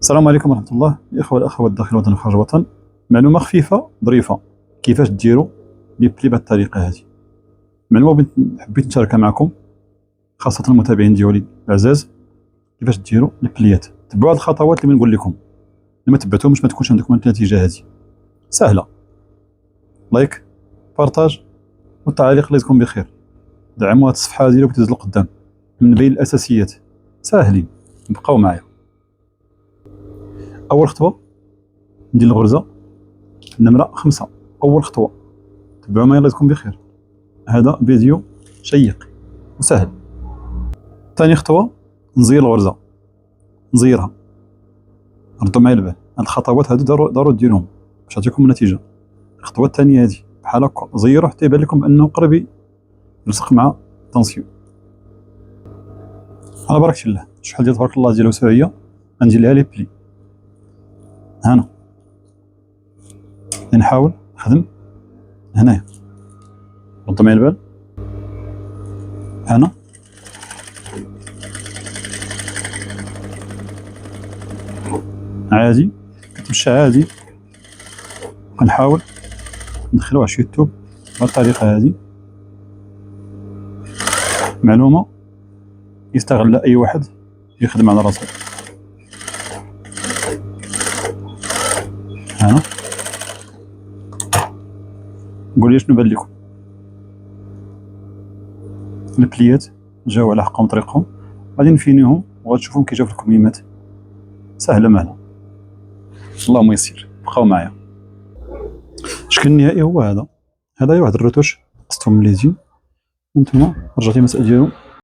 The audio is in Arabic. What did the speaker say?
السلام عليكم ورحمة الله. الإخوة والأخوات داخل الوطن وخارج الوطن، معلومة خفيفة ظريفة كيفاش ديروا لي بلي بهذه الطريقة هذه. معلومة حبيت نشاركها معكم خاصة المتابعين ديالي الأعزاز. كيفاش ديروا لي بليات، تبعوا هاد الخطوات اللي بنقول لكم، اللي ما تبعتوهمش ما تكونش عندكم النتيجة هذه. سهلة، لايك، بارطاج، والتعليق الله يجزيكم بخير. دعموا هاد الصفحة هذه وتنزلوا قدام من بين الأساسيات. ساهلين، بقاو معايا. أول خطوة ندير الغرزة نمرة 5. أول خطوة تبعوا معايا الله يجزيكم بخير. هذا فيديو شيق وسهل. ثاني خطوة نزير الغرزة، نزيرها. ردوا معايا البال، هاد الخطوات هادو ضروري ديروهم باش تعطيكم النتيجة. الخطوة الثانية هادي بحال هكا زيروا حتى يبان لكم بأنه قرب يلصق مع الطونسيون. على بركة الله، شحال ديال تبارك الله ديال الوسوعية غندير لها لي بلي. هنا نحاول نخدم هنايا، ردوا معايا البال. هنا عادي كتمشى عادي، كنحاول ندخلو عشية الثوب بهاد الطريقة هادي. معلومة يستغلها أي واحد يخدم على راسو. هنا نقول لي شنو بان لكم. البليات جاو على حقهم طريقهم، غادي نفينيهم وغتشوفوهم كيجاو في الكميمات. سهلة مهلة، اللهم يسير. بقاو معايا. الشكل النهائي هو هذا. هذا واحد الروتوش قصتهم مليزين. انتما رجعتي المسألة ديالو